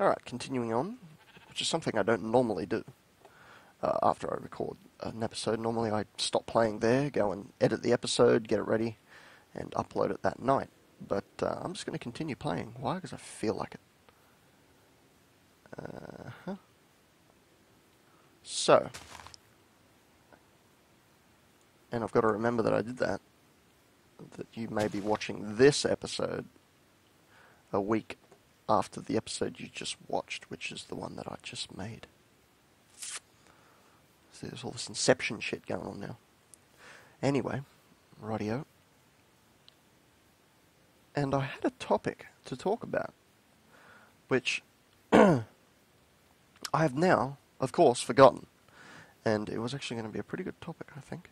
Alright, continuing on, which is something I don't normally do after I record an episode. Normally I stop playing there, go and edit the episode, get it ready, and upload it that night. But I'm just going to continue playing. Why? Because I feel like it. So, and I've got to remember that I did that you may be watching this episode a week after the episode you just watched, which is the one that I just made. So there's all this Inception shit going on now. Anyway, rightio. And I had a topic to talk about, which I have now, of course, forgotten. And it was actually going to be a pretty good topic, I think.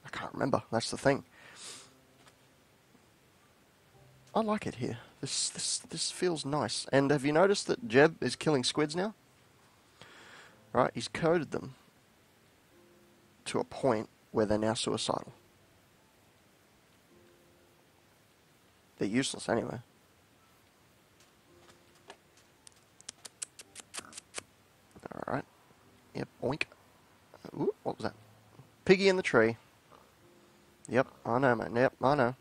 I can't remember, that's the thing. I like it here. This feels nice. And have you noticed that Jeb is killing squids now? Right, he's coded them to a point where they're now suicidal. They're useless anyway. Alright. Yep, boink. Ooh, what was that? Piggy in the tree. Yep, I know, mate. Yep, I know.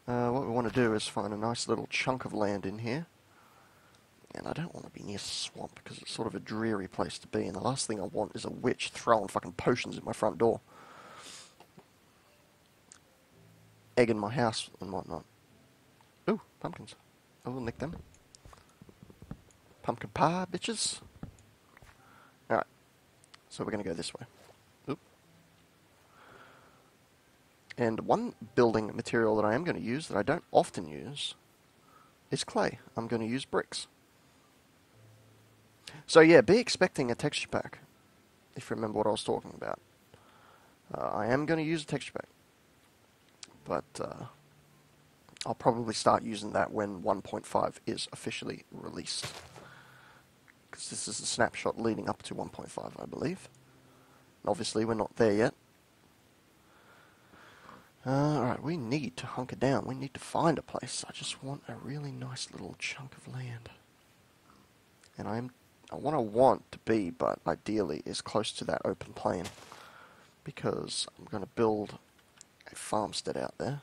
What we want to do is find a nice little chunk of land in here. And I don't want to be near swamp, because it's sort of a dreary place to be. And the last thing I want is a witch throwing fucking potions at my front door. Egging my house and whatnot. Ooh, pumpkins. I will nick them. Pumpkin pie, bitches. Alright. So we're going to go this way. Oop. And one building material that I am going to use, that I don't often use, is clay. I'm going to use bricks. So yeah, be expecting a texture pack, if you remember what I was talking about. I am going to use a texture pack. But I'll probably start using that when 1.5 is officially released. Because this is a snapshot leading up to 1.5, I believe. And obviously, we're not there yet. Alright, we need to hunker down. We need to find a place. I just want a really nice little chunk of land. And I want to be, but ideally, is close to that open plain. Because I'm going to build a farmstead out there.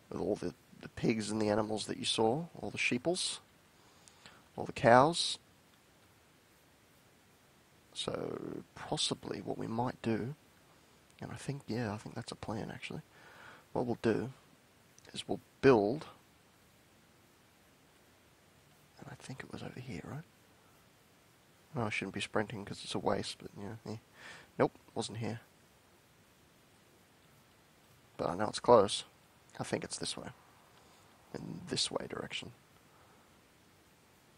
With all the pigs and the animals that you saw. All the sheeples. All the cows. So, possibly what we might do, and I think that's a plan actually. What we'll do is we'll build, and I think it was over here, right? No, I shouldn't be sprinting because it's a waste, but yeah. Nope, wasn't here. But I know it's close. I think it's this way. In this way direction.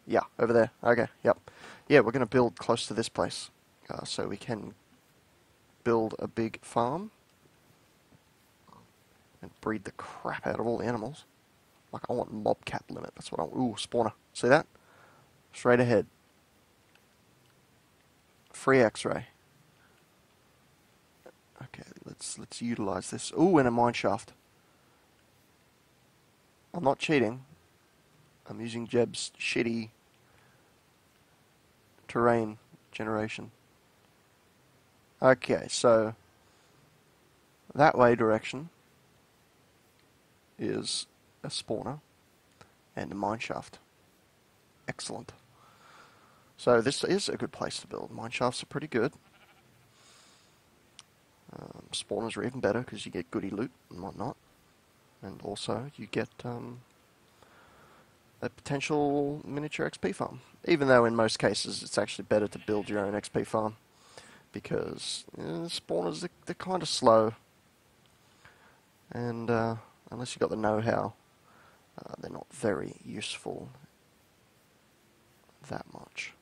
Yeah, over there. Okay, yep. Yeah, we're going to build close to this place. So we can build a big farm. And breed the crap out of all the animals. Like, I want mobcat limit. That's what I want. Ooh, spawner. See that? Straight ahead. Free x-ray. Okay, let's utilize this. Ooh, and a mineshaft. I'm not cheating. I'm using Jeb's shitty terrain generation. Okay, so that way direction is a spawner and a mineshaft. Excellent. So this is a good place to build. Mineshafts are pretty good. Spawners are even better because you get goody loot and whatnot. And also you get a potential miniature XP farm. Even though in most cases it's actually better to build your own XP farm. Because spawners, they're kind of slow. And unless you've got the know-how, they're not very useful that much.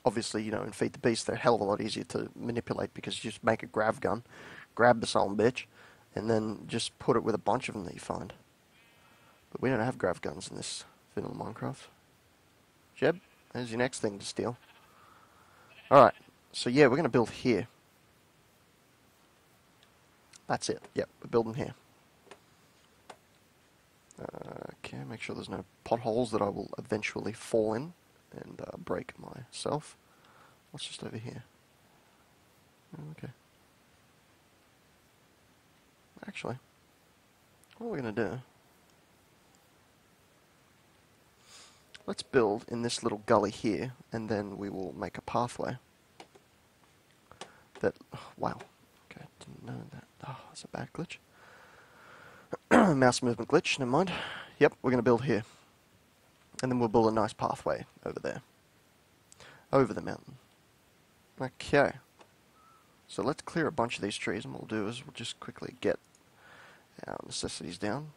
Obviously, in Feed the Beast, they're a hell of a lot easier to manipulate because you just make a grav gun, grab the son bitch, and then just put it with a bunch of them that you find. But we don't have grav guns in this vanilla Minecraft. Jeb, there's your next thing to steal. Alright, so yeah, we're going to build here. That's it. Yep, we're building here. Okay, make sure there's no potholes that I will eventually fall in and break myself. What's just over here? Okay. Actually, what are we going to do? Let's build in this little gully here, and then we will make a pathway. That, oh, wow. Okay, didn't know that. Oh, that's a bad glitch. Mouse movement glitch, never mind. Yep, we're going to build here. And then we'll build a nice pathway over there. Over the mountain. Okay. So let's clear a bunch of these trees, and what we'll do is we'll just quickly get our necessities down.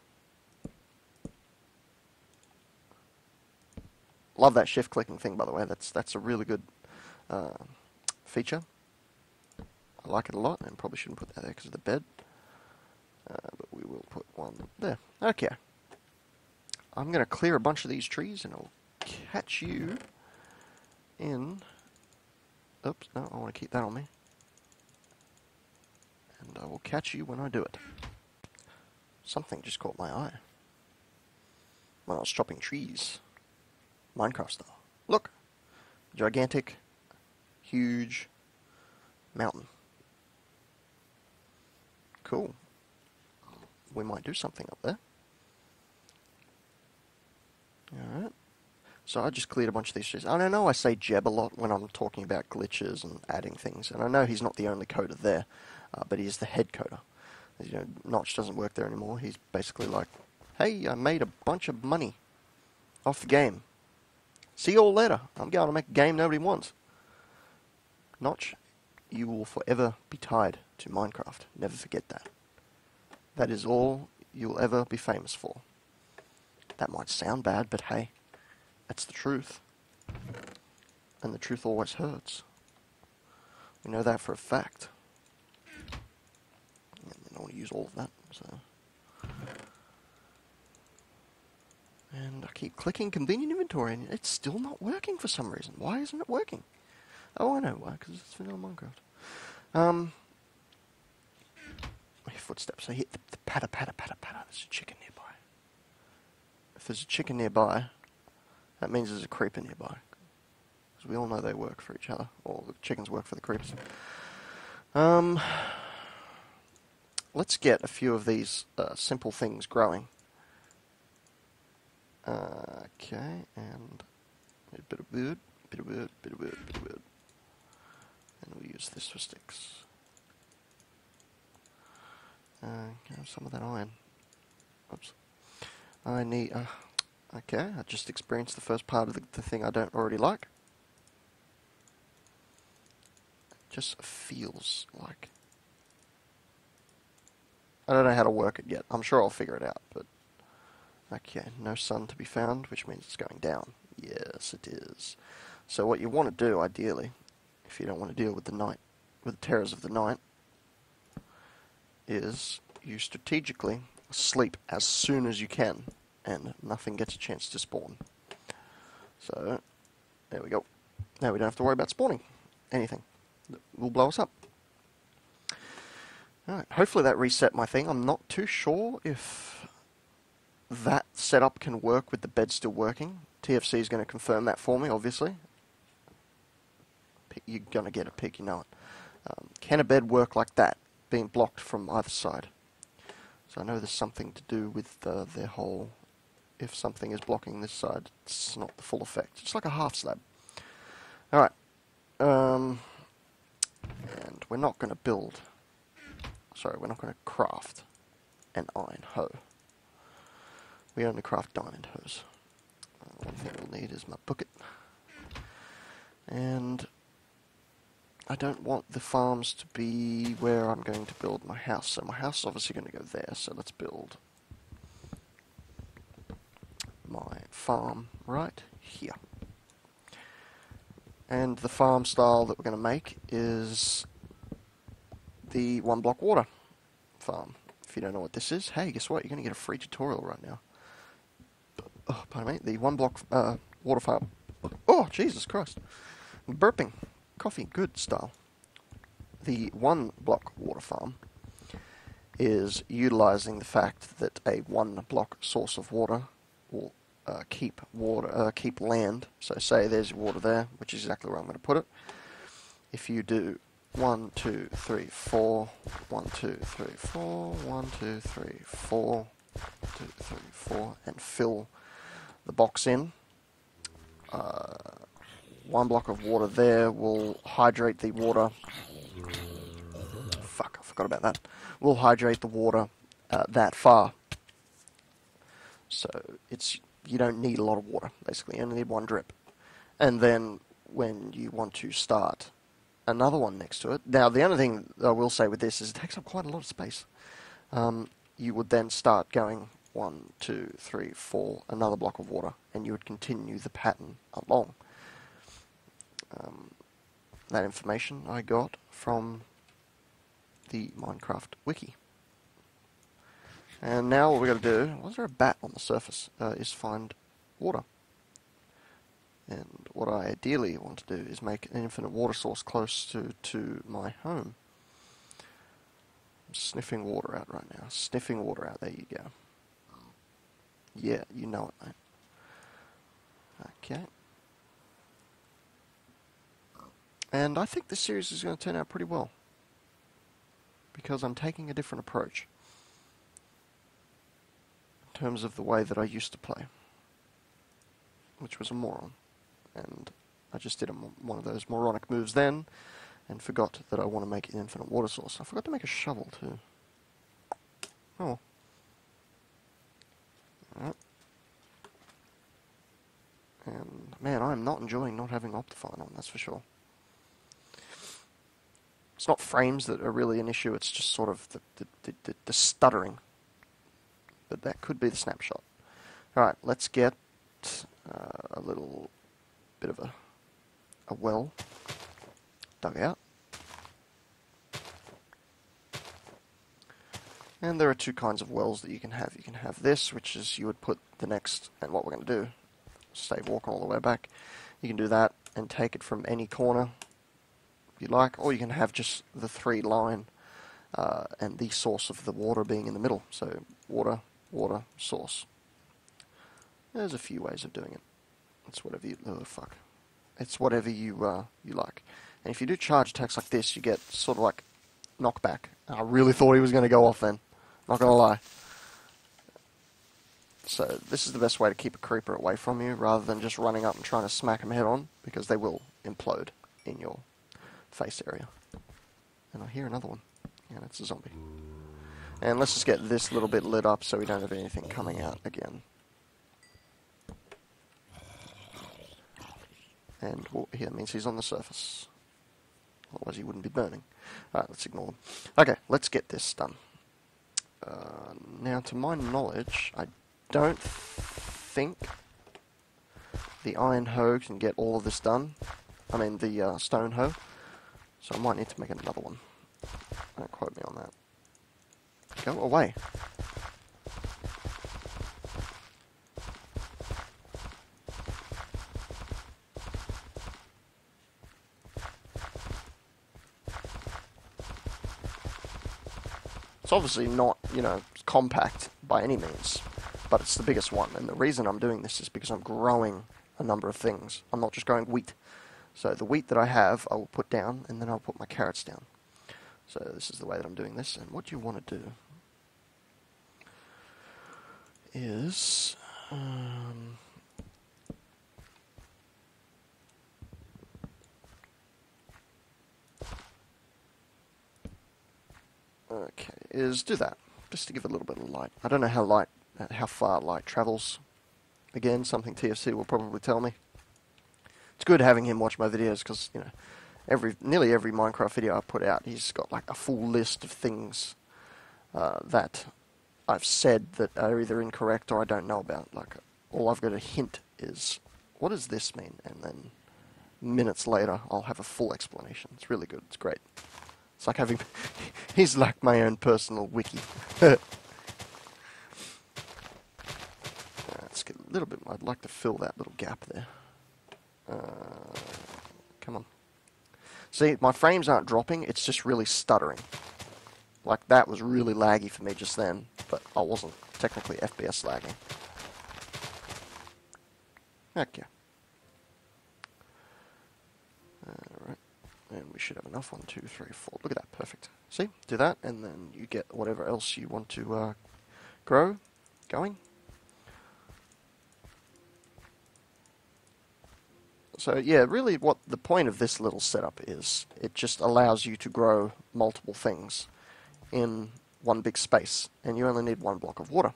Love that shift clicking thing, by the way. That's a really good feature. I like it a lot, and probably shouldn't put that there because of the bed. But we will put one there. Okay. I'm going to clear a bunch of these trees, and I'll catch you in... Oops, no, I want to keep that on me. And I will catch you when I do it. Something just caught my eye when I was chopping trees. Minecraft style. Look! Gigantic, huge mountain. Cool. We might do something up there. Alright. So I just cleared a bunch of these trees. I know I say Jeb a lot when I'm talking about glitches and adding things, and I know he's not the only coder there, but he is the head coder. As you know, Notch doesn't work there anymore. He's basically like, hey, I made a bunch of money off the game. See you all later. I'm going to make a game nobody wants. Notch, you will forever be tied to Minecraft. Never forget that. That is all you'll ever be famous for. That might sound bad, but hey, that's the truth. And the truth always hurts. We know that for a fact. And I don't want to use all of that, so... And I keep clicking convenient inventory, and it's still not working for some reason. Why isn't it working? Oh, I know why, because it's vanilla Minecraft. My footsteps. I hear the patter, patter, patter, patter. There's a chicken nearby. If there's a chicken nearby, that means there's a creeper nearby. Because we all know they work for each other. Or the chickens work for the creepers. Let's get a few of these simple things growing. Okay, and a bit of wood, bit of wood, bit of wood, bit of wood. And we'll use this for sticks. Have some of that iron. Oops. I need, okay, I just experienced the first part of the thing I don't already like. It just feels like... I don't know how to work it yet. I'm sure I'll figure it out, but... Okay, no sun to be found, which means it's going down. Yes, it is. So what you want to do, ideally, if you don't want to deal with the night, with the terrors of the night, is you strategically sleep as soon as you can, and nothing gets a chance to spawn. So, there we go. Now we don't have to worry about spawning anything that will blow us up. Alright, hopefully that reset my thing. I'm not too sure if that setup can work with the bed still working. TFC is going to confirm that for me, obviously. You're going to get a pig, you know it. Can a bed work like that, being blocked from either side? So I know there's something to do with their whole... If something is blocking this side, it's not the full effect. It's like a half slab. Alright. And we're not going to build... Sorry, we're not going to craft an iron hoe. We only craft diamond hoes. One thing we'll need is my bucket. And I don't want the farms to be where I'm going to build my house. So my house is obviously going to go there. So let's build my farm right here. And the farm style that we're going to make is the one block water farm. If you don't know what this is, hey, guess what? You're going to get a free tutorial right now. Oh, pardon me. The one block water farm. Oh, Jesus Christ. Burping. Coffee. Good style. The one block water farm is utilizing the fact that a 1 block source of water will keep land. So say there's your water there, which is exactly where I'm going to put it. If you do 1, 2, 3, 4, 1, 2, 3, 4, 1, 2, 3, 4, 2, 3, 4, and fill the box in, 1 block of water there will hydrate the water. Fuck, I forgot about that. Will hydrate the water that far. So you don't need a lot of water, basically. You only need 1 drip. And then when you want to start another one next to it. Now, the only thing I will say with this is it takes up quite a lot of space. You would then start going 1, 2, 3, 4, another block of water, and you would continue the pattern along. That information I got from the Minecraft wiki. And now what we're going to do, was there a bat on the surface, is find water. And what I ideally want to do is make an infinite water source close to my home. I'm sniffing water out right now. Sniffing water out, there you go. Yeah, you know it, mate. Okay. And I think this series is going to turn out pretty well, because I'm taking a different approach in terms of the way that I used to play, which was a moron. And I just did one of those moronic moves then, and forgot that I want to make an infinite water source. I forgot to make a shovel too. Oh. Alright. And man, I'm not enjoying not having Optifine on, that's for sure. It's not frames that are really an issue, it's just sort of the stuttering. But that could be the snapshot. Alright, let's get a little bit of a well dug out. And there are 2 kinds of wells that you can have. You can have this, which is you would put the next, and what we're going to do, stay walking all the way back. You can do that and take it from any corner if you like, or you can have just the 3 line and the source of the water being in the middle. So water, water, source. There's a few ways of doing it. It's whatever you... Oh, fuck. It's whatever you like. And if you do charge attacks like this, you get sort of like knockback. I really thought he was going to go off then. Not going to lie. So this is the best way to keep a creeper away from you, rather than just running up and trying to smack him head on, because they will implode in your face area. And I hear another one. And it's a zombie. And let's just get this little bit lit up so we don't have anything coming out again. And here means he's on the surface. Otherwise he wouldn't be burning. Alright, let's ignore them. Okay, let's get this done. Now, to my knowledge, I don't think the iron hoe can get all of this done. I mean, the stone hoe. So I might need to make another one. Don't quote me on that. Go away. It's obviously not, compact by any means, but it's the biggest one. And the reason I'm doing this is because I'm growing a number of things. I'm not just growing wheat. So the wheat that I have, I will put down, and then I'll put my carrots down. So this is the way that I'm doing this. And what you want to do is... okay, is do that, just to give it a little bit of light. I don't know how far light travels. Again, something TFC will probably tell me. It's good having him watch my videos, because, nearly every Minecraft video I put out, he's got like a full list of things that I've said that are either incorrect or I don't know about. Like, all I've got to hint is, what does this mean? And then minutes later, I'll have a full explanation. It's really good. It's great. It's like having... he's like my own personal wiki. Let's get a little bit... I'd like to fill that little gap there. Come on. See, my frames aren't dropping, it's just really stuttering. Like, that was really laggy for me just then, but I wasn't technically FPS lagging. Okay. Alright. And we should have enough. 1, 2, 3, 4. Look at that. Perfect. See? Do that, and then you get whatever else you want to grow going. So, yeah, really what the point of this little setup is, it just allows you to grow multiple things in one big space, and you only need 1 block of water.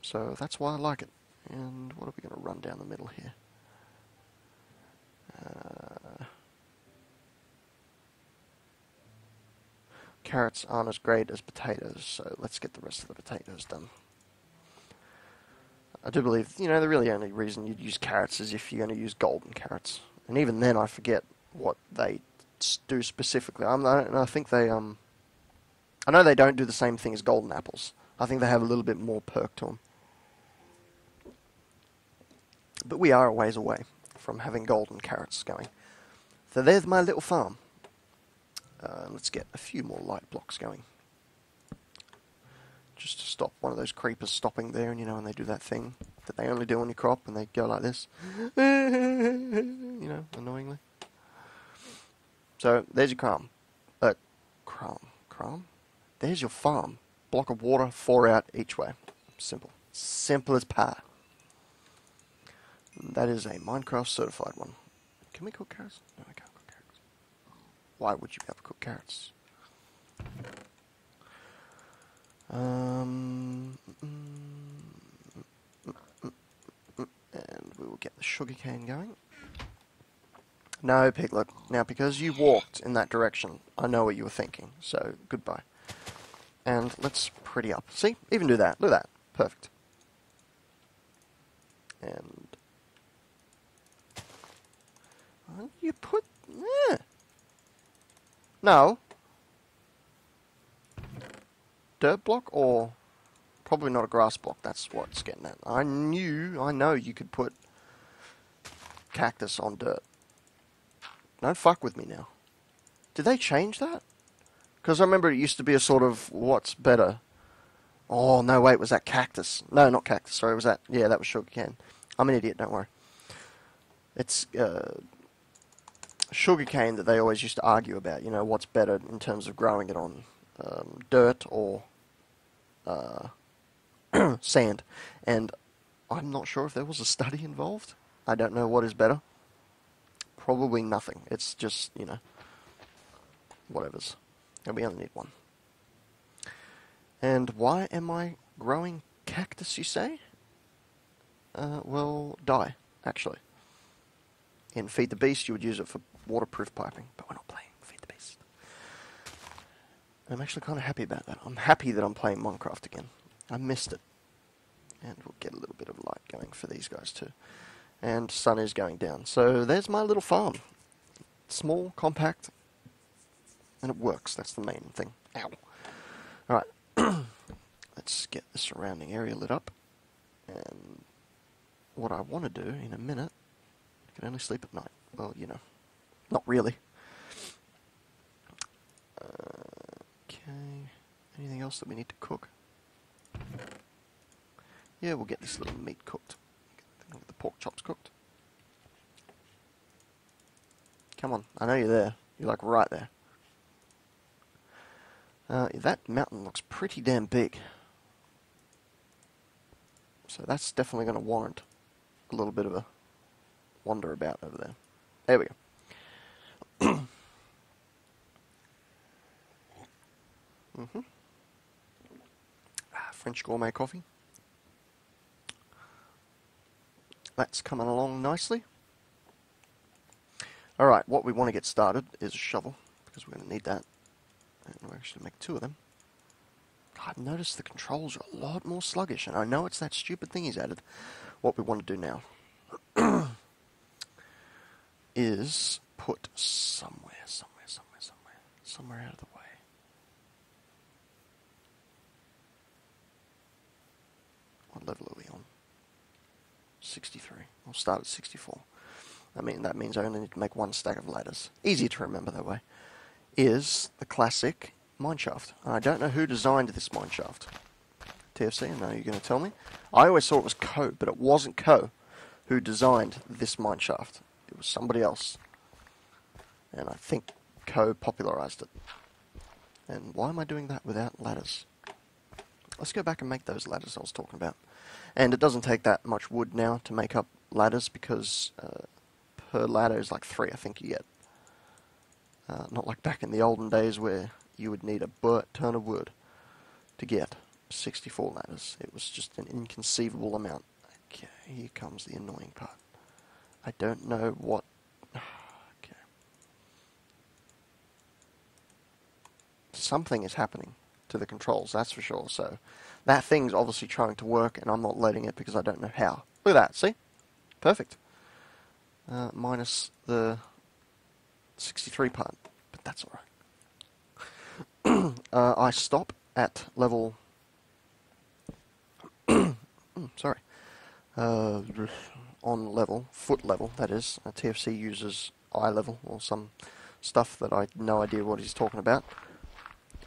So that's why I like it. And what are we going to run down the middle here? Carrots aren't as great as potatoes, so let's get the rest of the potatoes done. I do believe, you know, the really only reason you'd use carrots is if you're going to use golden carrots. And even then, I forget what they do specifically. I think they, I know they don't do the same thing as golden apples. I think they have a little bit more perk to them. But we are a ways away from having golden carrots going. So there's my little farm. Let's get a few more light blocks going. Just to stop one of those creepers stopping there, and you know, when they do that thing that they only do on your crop, and they go like this. You know, annoyingly. So, there's your crumb. Crumb? There's your farm. Block of water, 4 out each way. Simple. Simple as pie. That is a Minecraft certified one. Can we cook carrots? No, we can't cook carrots. Why would you be able to cook carrots? And we will get the sugarcane going. No, Piglet. Now, because you walked in that direction, I know what you were thinking. So, goodbye. And let's pretty up. See? Even do that. Look at that. Perfect. And you put... No. Dirt block or... Probably not a grass block. That's what it's getting at. I know you could put cactus on dirt. Don't fuck with me now. Did they change that? Because I remember it used to be a sort of, what's better? Oh, no, wait, was that cactus? No, not cactus, sorry, was that... Yeah, that was sugarcane. I'm an idiot, don't worry. It's sugarcane that they always used to argue about, you know, what's better in terms of growing it on dirt or sand. And I'm not sure if there was a study involved. I don't know what is better. Probably nothing. It's just, you know, whatever's. And we only need 1. And why am I growing cactus, you say? Well, dye, actually. In Feed the Beast, you would use it for waterproof piping, but we're not playing Feed the Beast. I'm actually kind of happy about that. I'm happy that I'm playing Minecraft again. I missed it. And we'll get a little bit of light going for these guys too. And sun is going down. So there's my little farm. Small, compact, and it works. That's the main thing. Ow. Alright. Let's get the surrounding area lit up. And what I want to do in a minute, I can only sleep at night. Well, you know, not really. Okay. Anything else that we need to cook? Yeah, we'll get this little meat cooked. Get the pork chops cooked. Come on, I know you're there. You're like right there. That mountain looks pretty damn big. So that's definitely going to warrant a little bit of a wander about over there. There we go. French gourmet coffee. That's coming along nicely. Alright, what we want to get started is a shovel, because we're going to need that. And we'll actually make 2 of them. I've noticed the controls are a lot more sluggish, and I know it's that stupid thing he's added. What we want to do now is put somewhere out of the way. What level are we on? 63. We'll start at 64. I mean, that means I only need to make 1 stack of ladders. Easy to remember that way. is the classic mineshaft. I don't know who designed this mineshaft. TFC, I know you're going to tell me. I always thought it was Co, but it wasn't Co who designed this mineshaft. It was somebody else. And I think Co popularized it. And why am I doing that without ladders? Let's go back and make those ladders I was talking about. And it doesn't take that much wood now to make up ladders because per ladder is like 3, I think you get. Not like back in the olden days where you would need a ton of wood to get 64 ladders. It was just an inconceivable amount. Okay, here comes the annoying part. I don't know what... Okay. Something is happening to the controls, that's for sure. So that thing's obviously trying to work and I'm not letting it because I don't know how. Look at that, see? Perfect. Minus the 63 part, but that's alright. I stop at level... sorry. On level, foot level, that is. TFC uses eye level, or some stuff that I have no idea what he's talking about.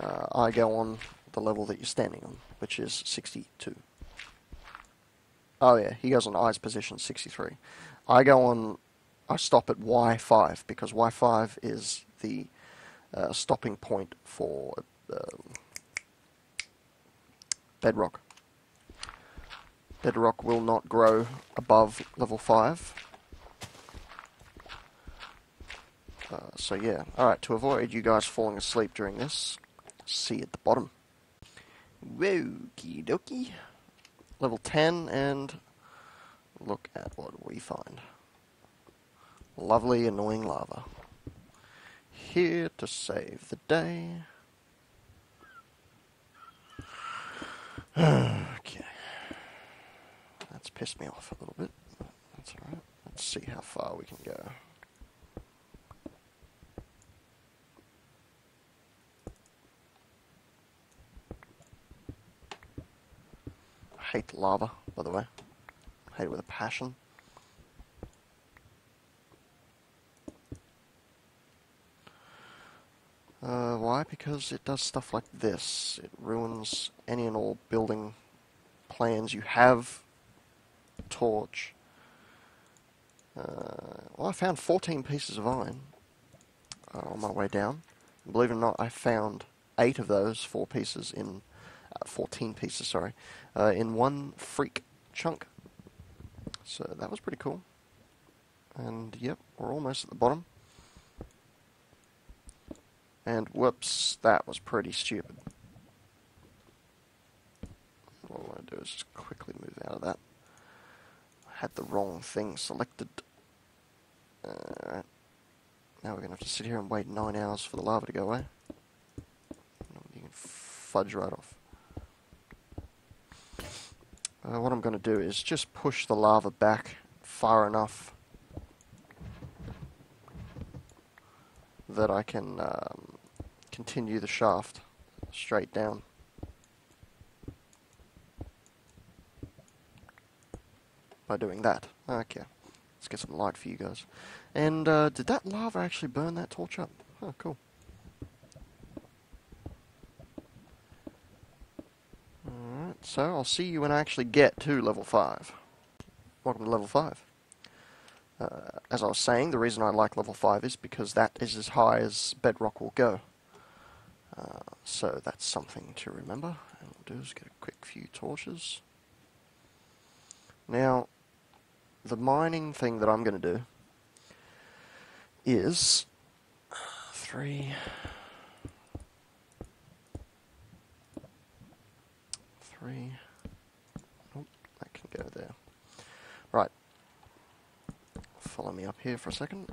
I go on the level that you're standing on, which is 62. Oh yeah, he goes on eyes position 63. I stop at Y5, because Y5 is the stopping point for bedrock. Bedrock will not grow above level 5. So yeah, alright, to avoid you guys falling asleep during this, see at the bottom. Okie dokie. Level 10, and look at what we find. Lovely, annoying lava. Here to save the day. Okay. That's pissed me off a little bit. That's alright. Let's see how far we can go. I hate lava, by the way. I hate it with a passion. Why? Because it does stuff like this. It ruins any and all building plans you have. Torch. Well, I found 14 pieces of iron on my way down. And believe it or not, I found 8 of those 14 pieces, sorry, in one freak chunk. So that was pretty cool. And yep, we're almost at the bottom. And whoops, that was pretty stupid. What I want to do is just quickly move out of that. I had the wrong thing selected. Alright. Now we're going to have to sit here and wait 9 hours for the lava to go away. You can fudge right off. What I'm going to do is just push the lava back far enough that I can continue the shaft straight down. By doing that. Okay. Let's get some light for you guys. And did that lava actually burn that torch up? Oh, cool. Alright, so I'll see you when I actually get to level 5. Welcome to level 5. As I was saying, the reason I like level 5 is because that is as high as bedrock will go. So that's something to remember. And we'll do is get a quick few torches. Now, the mining thing that I'm going to do is 3, nope, that can go there. Right, follow me up here for a second.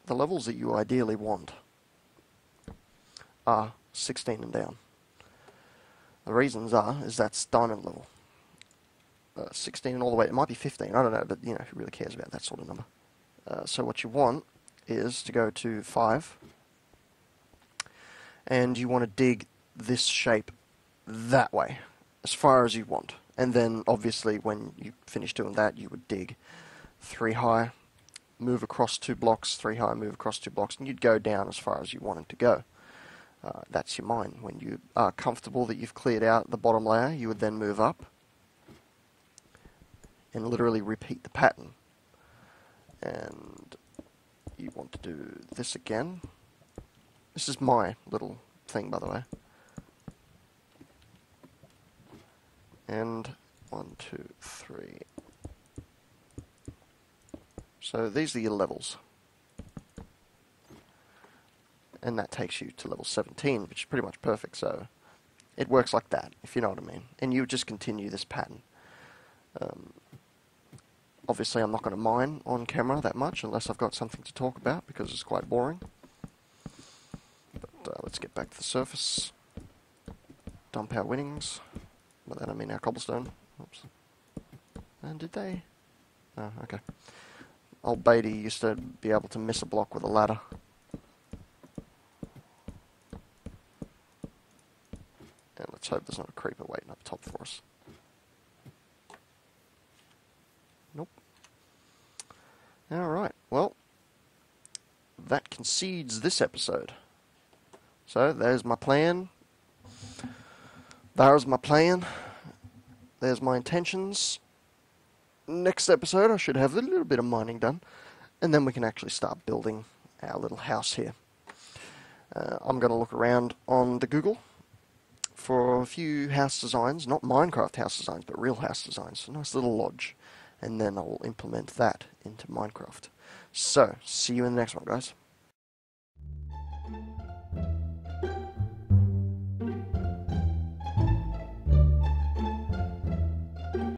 The levels that you ideally want are 16 and down. The reasons is that's diamond level. 16 and all the way, it might be 15, I don't know, but you know, who really cares about that sort of number? So what you want is to go to 5, and you want to dig this shape that way, as far as you want. And then, obviously, when you finish doing that, you would dig 3 high, move across 2 blocks, 3 high, move across 2 blocks, and you'd go down as far as you wanted to go. That's your mine. When you are comfortable that you've cleared out the bottom layer, you would then move up and literally repeat the pattern. And you want to do this again. This is my little thing, by the way. And 1, 2, 3. So these are your levels. And that takes you to level 17, which is pretty much perfect. So it works like that, if you know what I mean. And you just continue this pattern. Obviously, I'm not going to mine on camera that much unless I've got something to talk about, because it's quite boring. But let's get back to the surface. Dump our winnings. By that I mean our cobblestone. Oops. And did they? Oh, okay. Old Beatty used to be able to miss a block with a ladder. And let's hope there's not a creeper waiting up top for us. Nope. Alright, well, that concedes this episode. So, there's my plan. There's my plan. There's my intentions. Next episode, I should have a little bit of mining done. And then we can actually start building our little house here. I'm going to look around on the Google for a few house designs. Not Minecraft house designs, but real house designs. A nice little lodge. And then I'll implement that into Minecraft. So, see you in the next one, guys.